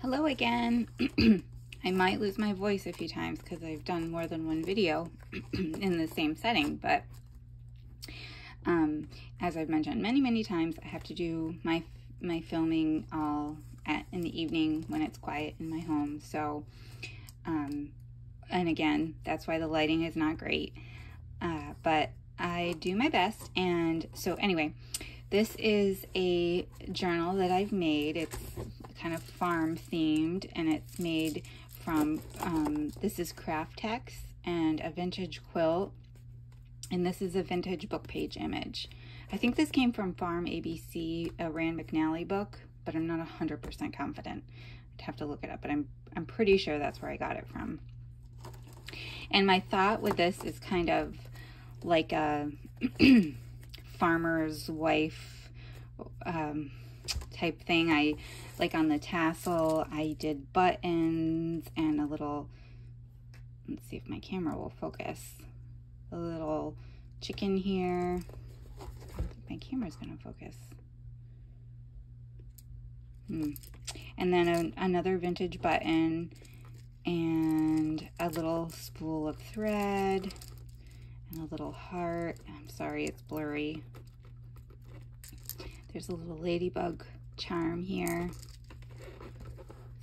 Hello again. I might lose my voice a few times because I've done more than one video in the same setting, but as I've mentioned many times, I have to do my filming all in the evening when it's quiet in my home. So and again, that's why the lighting is not great, but I do my best. And so anyway, this is a journal that I've made. It's kind of farm themed, and it's made from this is Kraft-tex and a vintage quilt, and this is a vintage book page image. I think this came from Farm ABC, a Rand McNally book, but I'm not 100% confident. I'd have to look it up, but I'm pretty sure that's where I got it from. And my thought with this is kind of like a farmer's wife type thing. I like on the tassel I did buttons and a little, let's see if my camera will focus, a little chicken here. I don't think my camera's gonna focus. And then another vintage button and a little spool of thread and a little heart. I'm sorry, it's blurry. There's a little ladybug charm here.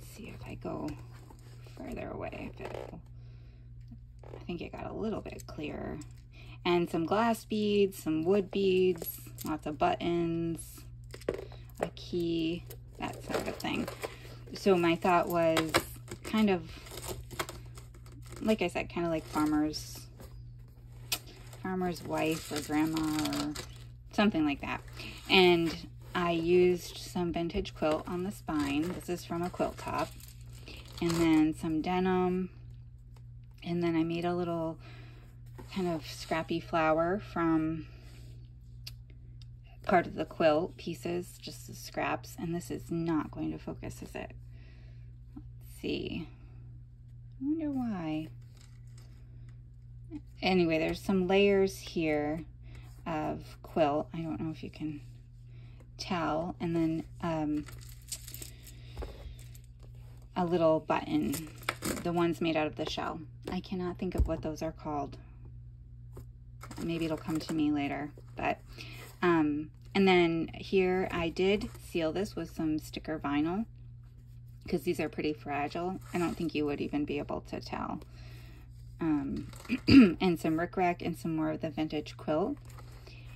Let's see if I go further away. I think it got a little bit clearer. And some glass beads, some wood beads, lots of buttons, a key, that sort of thing. So my thought was kind of, like I said, kind of like farmer's wife or grandma or something like that. And I used some vintage quilt on the spine. This is from a quilt top. And then some denim. And then I made a little kind of scrappy flower from part of the quilt pieces, just the scraps. And this is not going to focus, is it? Let's see. I wonder why. Anyway, there's some layers here of quilt. I don't know if you can tell. And then a little button, the ones made out of the shell. I cannot think of what those are called. Maybe it'll come to me later. But and then here I did seal this with some sticker vinyl because these are pretty fragile. I don't think you would even be able to tell. And some rickrack and some more of the vintage quilt.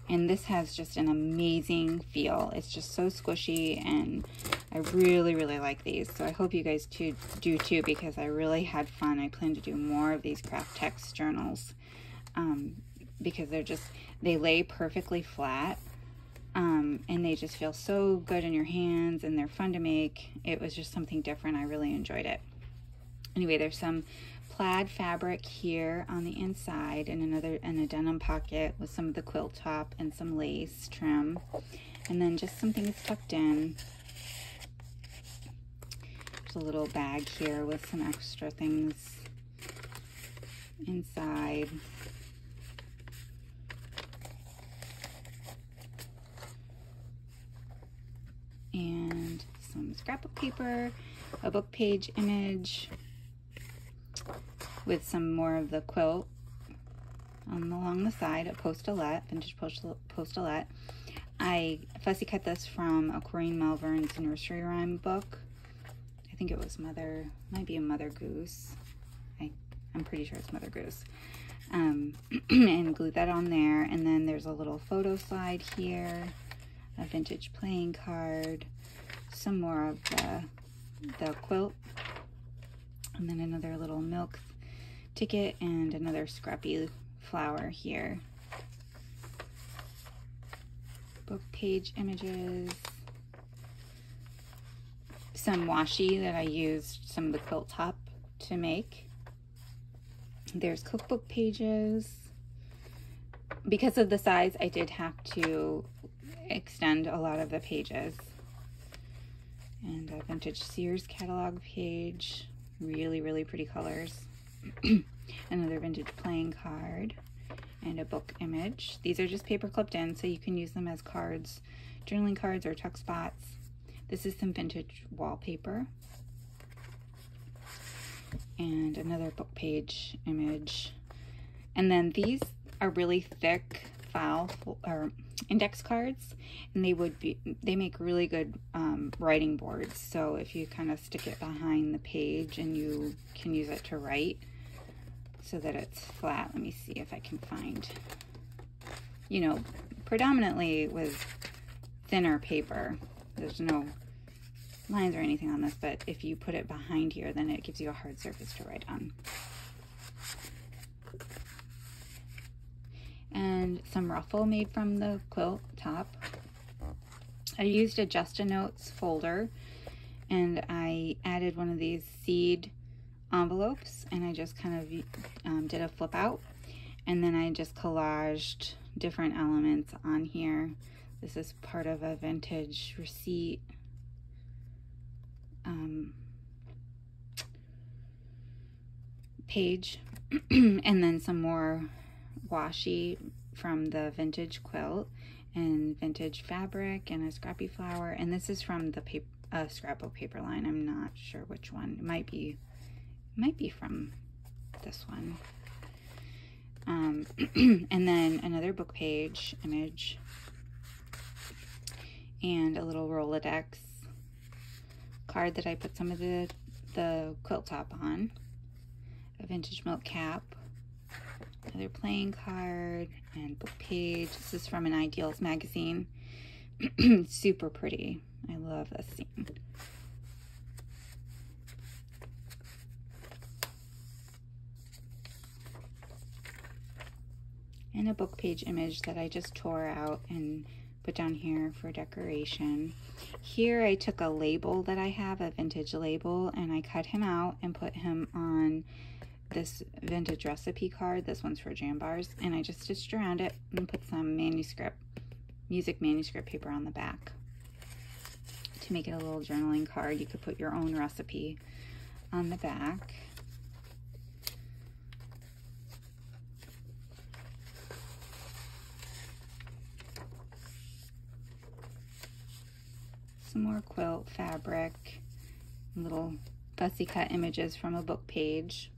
And this has just an amazing feel. It's just so squishy, and I really like these. So I hope you guys do too, because I really had fun. I plan to do more of these Kraft-tex journals because they lay perfectly flat, and they just feel so good in your hands, and they're fun to make. It was just something different. I really enjoyed it. Anyway, there's some plaid fabric here on the inside, and a denim pocket with some of the quilt top and some lace trim, and then just some things tucked in. There's a little bag here with some extra things inside. And some scrapbook paper, a book page image with some more of the quilt along the side, a postulette, vintage postulette. I fussy cut this from a Corinne Malvern's nursery rhyme book. I think it was might be a Mother Goose. I'm pretty sure it's Mother Goose. And glued that on there. And then there's a little photo slide here, a vintage playing card, some more of the quilt, and then another little milk ticket and another scrappy flower here. Book page images, some washi that I used some of the quilt top to make. There's cookbook pages. Because of the size, I did have to extend a lot of the pages. And a vintage Sears catalog page, really pretty colors. Another vintage playing card and a book image. These are just paper clipped in, so you can use them as cards, journaling cards or tuck spots. This is some vintage wallpaper. and another book page image. And then these are really thick file or index cards, and they make really good writing boards. So if you kind of stick it behind the page, and you can use it to write so that it's flat. Let me see if I can find, you know, predominantly with thinner paper. There's no lines or anything on this, but if you put it behind here, then it gives you a hard surface to write on. And some ruffle made from the quilt top. I used a Just a Notes folder, and I added one of these seed envelopes, and I just kind of did a flip out, and then I just collaged different elements on here. This is part of a vintage receipt. Page and then some more washi from the vintage quilt and vintage fabric and a scrappy flower, and this is from the scrapbook paper line. I'm not sure which one. It might be from this one. And then another book page image and a little Rolodex card that I put some of the quilt top on, a vintage milk cap, another playing card, and book page. This is from an Ideals magazine. Super pretty. I love this scene. And a book page image that I just tore out and put down here for decoration. Here I took a label that I have, a vintage label, and I cut him out and put him on this vintage recipe card. This one's for jam bars, and I just stitched around it and put some music manuscript paper on the back to make it a little journaling card. You could put your own recipe on the back. Some more quilt fabric, little fussy cut images from a book page,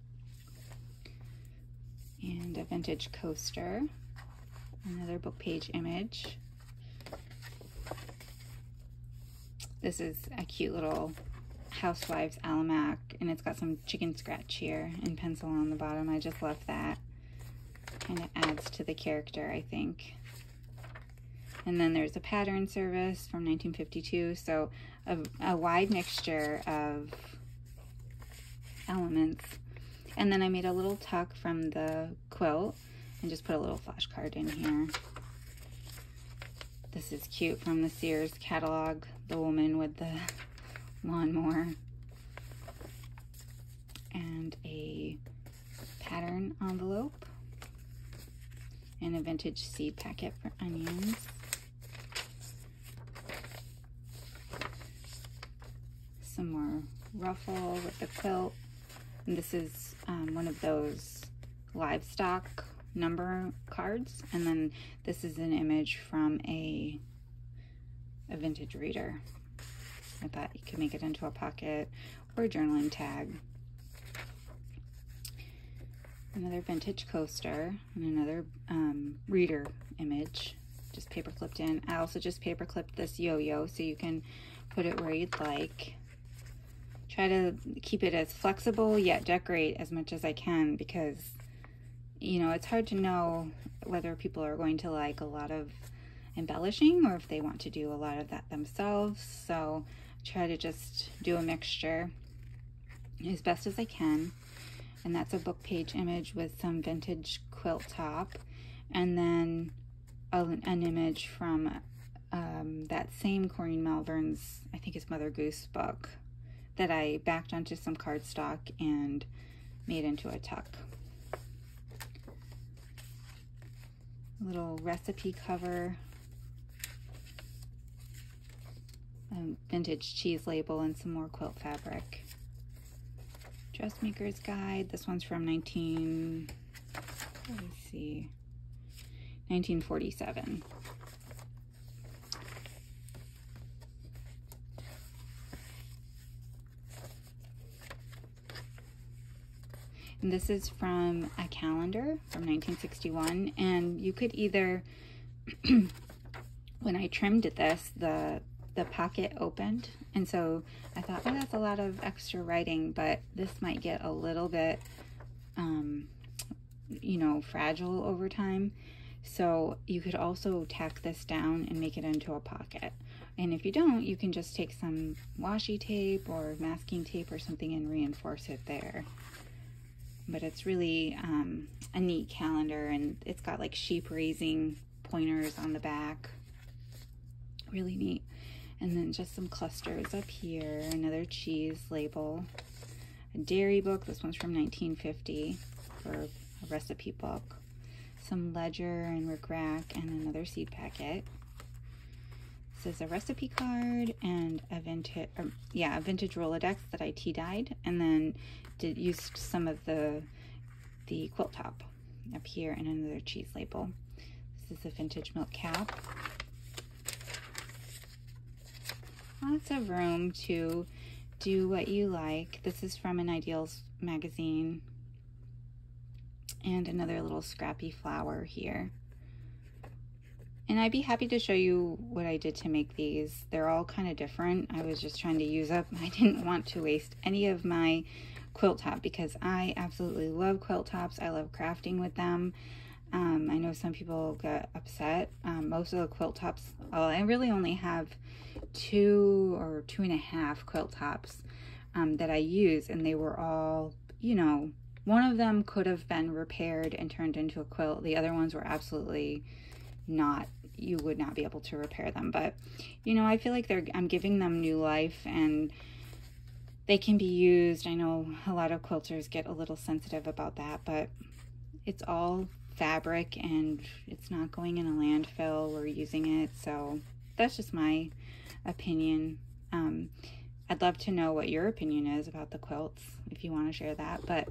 and a vintage coaster, another book page image. This is a cute little Housewives almanac, and it's got some chicken scratch here and pencil on the bottom. I just left that. Kind of adds to the character, I think. And then there's a pattern service from 1952, so a wide mixture of elements. And then I made a little tuck from the quilt and just put a little flashcard in here. This is cute, from the Sears catalog, the woman with the lawnmower. And a pattern envelope. And a vintage seed packet for onions. Some more ruffle with the quilt. And this is one of those livestock number cards. And then this is an image from a vintage reader. I thought you could make it into a pocket or a journaling tag. Another vintage coaster and another reader image, just paper clipped in. I also just paper clipped this yo-yo so you can put it where you'd like. Try to keep it as flexible yet decorate as much as I can, because you know, it's hard to know whether people are going to like a lot of embellishing or if they want to do a lot of that themselves. So try to just do a mixture as best as I can. And that's a book page image with some vintage quilt top, and then an image from that same Corinne Malvern's, I think it's Mother Goose book, that I backed onto some cardstock and made into a tuck. A little recipe cover, a vintage cheese label, and some more quilt fabric. Dressmaker's Guide. This one's from 1947. And this is from a calendar from 1961, and you could either, when I trimmed this, the pocket opened, and so I thought, oh, that's a lot of extra writing, but this might get a little bit, you know, fragile over time. So you could also tack this down and make it into a pocket. And if you don't, you can just take some washi tape or masking tape or something and reinforce it there. But it's really a neat calendar, and it's got like sheep raising pointers on the back. Really neat. And then just some clusters up here, another cheese label, a dairy book. This one's from 1950 for a recipe book. Some ledger and rickrack, and another seed packet. This is a recipe card and a vintage, a vintage Rolodex that I tea dyed, and then used some of the quilt top up here, and another cheese label. This is a vintage milk cap. Lots of room to do what you like. This is from an Ideals magazine. And another little scrappy flower here. And I'd be happy to show you what I did to make these. They're all kind of different. I was just trying to use up. I didn't want to waste any of my quilt top because I absolutely love quilt tops. I love crafting with them. I know some people get upset. Most of the quilt tops, I really only have 2 or 2.5 quilt tops that I use, and they were all, you know, one of them could have been repaired and turned into a quilt. The other ones were absolutely not. You would not be able to repair them. But, you know, I feel like I'm giving them new life, and they can be used. I know a lot of quilters get a little sensitive about that, but it's all fabric and it's not going in a landfill. We're using it. So that's just my opinion. I'd love to know what your opinion is about the quilts, if you want to share that. But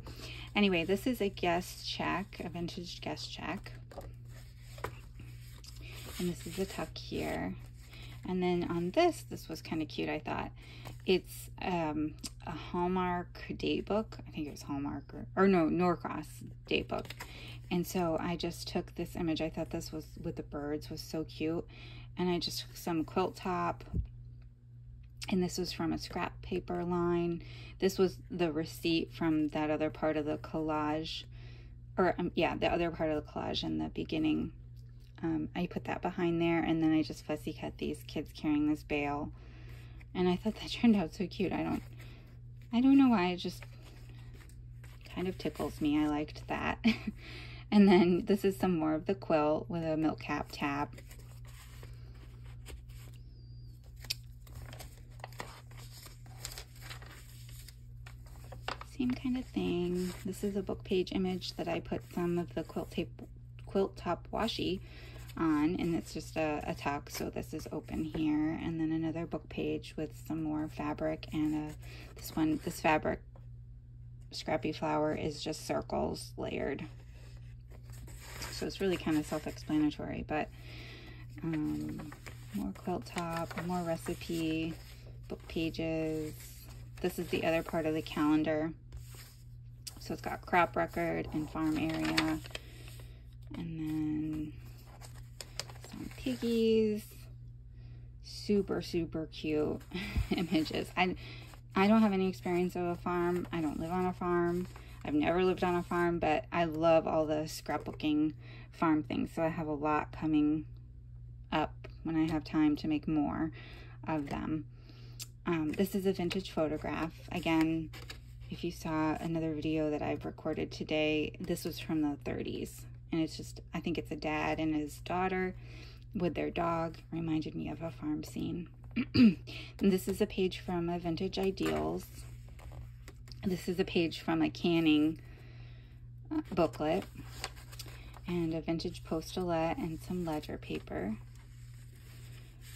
anyway, this is a guest check, a vintage guest check. And this is a tuck here. And then on this was kind of cute, I thought. It's a Hallmark date book. I think it was Hallmark, or no, Norcross date book. And so I just took this image. I thought this was, with the birds, was so cute. And I just took some quilt top. And this was from a scrap paper line. This was the receipt from that other part of the collage. Or, yeah, the other part of the collage in the beginning. I put that behind there, and then I just fussy cut these kids carrying this bale. And I thought that turned out so cute. I don't know why, it just kind of tickles me. I liked that. And then this is some more of the quilt with a milk cap tab. Same kind of thing. This is a book page image that I put some of the quilt top washi on, and it's just a tuck, so this is open here. And then another book page with some more fabric, and this fabric scrappy flower is just circles layered, so it's really kind of self-explanatory. But more quilt top, more recipe book pages. This is the other part of the calendar, so it's got crop record and farm area. And then some piggies. Super, super cute images. I don't have any experience of a farm. I don't live on a farm. I've never lived on a farm, but I love all the scrapbooking farm things. So I have a lot coming up when I have time to make more of them. This is a vintage photograph. Again, if you saw another video that I've recorded today, this was from the 30s. And it's just, I think it's a dad and his daughter with their dog. Reminded me of a farm scene. And this is a page from a vintage Ideals. This is a page from a canning booklet. And a vintage postulette and some ledger paper.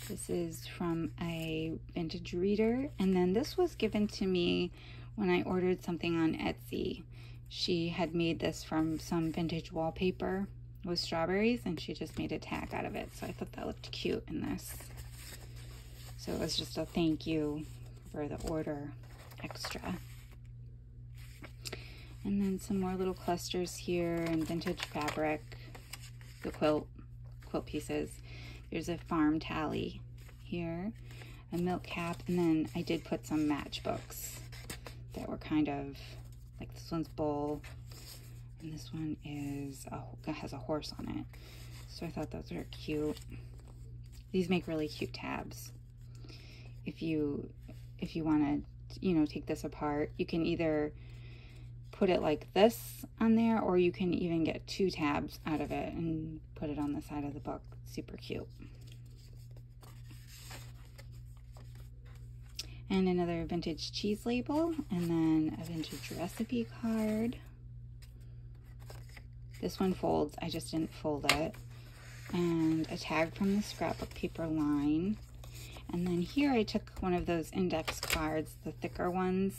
This is from a vintage reader. And then this was given to me when I ordered something on Etsy. She had made this from some vintage wallpaper with strawberries, and she just made a tag out of it. So I thought that looked cute in this. So it was just a thank you for the order extra. And then some more little clusters here and vintage fabric, the quilt pieces. There's a farm tally here, a milk cap, and then I did put some matchbooks that were kind of like, this one's bull, and this one has a horse on it. So I thought those are cute. These make really cute tabs. If you want to, you know, take this apart, you can either put it like this on there, or you can even get 2 tabs out of it and put it on the side of the book. Super cute. And another vintage cheese label, and then a vintage recipe card. This one folds, I just didn't fold it. And a tag from the scrapbook paper line. And then here I took one of those index cards, the thicker ones.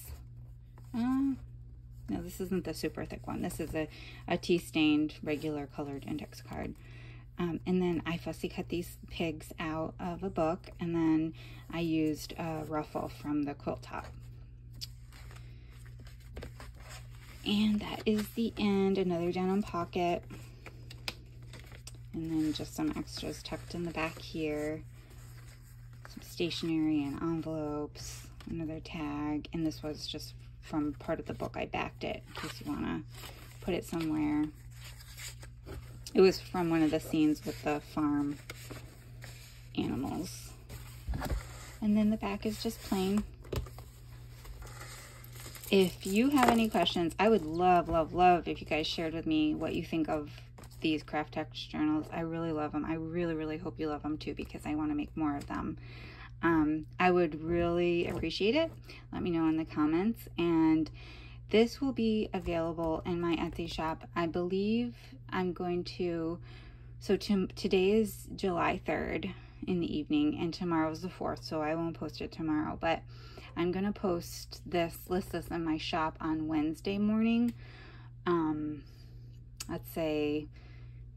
No, this isn't the super thick one. This is a tea-stained, regular colored index card. And then I fussy cut these pigs out of a book, and then I used a ruffle from the quilt top. And that is the end. Another denim pocket. And then just some extras tucked in the back here. Some stationery and envelopes. Another tag. And this was just from part of the book. I backed it in case you want to put it somewhere. It was from one of the scenes with the farm animals. And then the back is just plain. If you have any questions, I would love, love, love if you guys shared with me what you think of these Kraft-tex journals. I really love them. I really, really hope you love them too, because I want to make more of them. I would really appreciate it. Let me know in the comments. And this will be available in my Etsy shop. I believe I'm going to, so today is July 3rd in the evening, and tomorrow is the 4th, so I won't post it tomorrow, but I'm going to list this in my shop on Wednesday morning. Let's say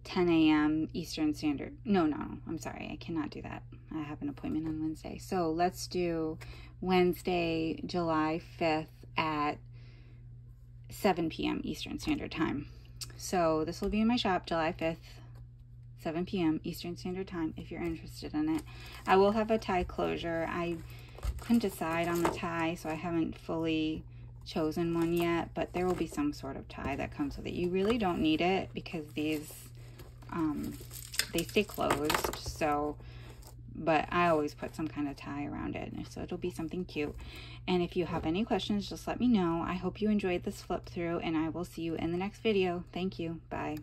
10 a.m. Eastern Standard. No, I'm sorry. I cannot do that. I have an appointment on Wednesday. So let's do Wednesday, July 5th at 7 p.m. Eastern Standard Time. So this will be in my shop July 5th, 7 p.m. Eastern Standard Time if you're interested in it. I will have a tie closure. I couldn't decide on the tie, so I haven't fully chosen one yet, but there will be some sort of tie that comes with it. You really don't need it because these they stay closed, so, but I always put some kind of tie around it, so it'll be something cute. And if you have any questions, just let me know. I hope you enjoyed this flip through, and I will see you in the next video. Thank you. Bye.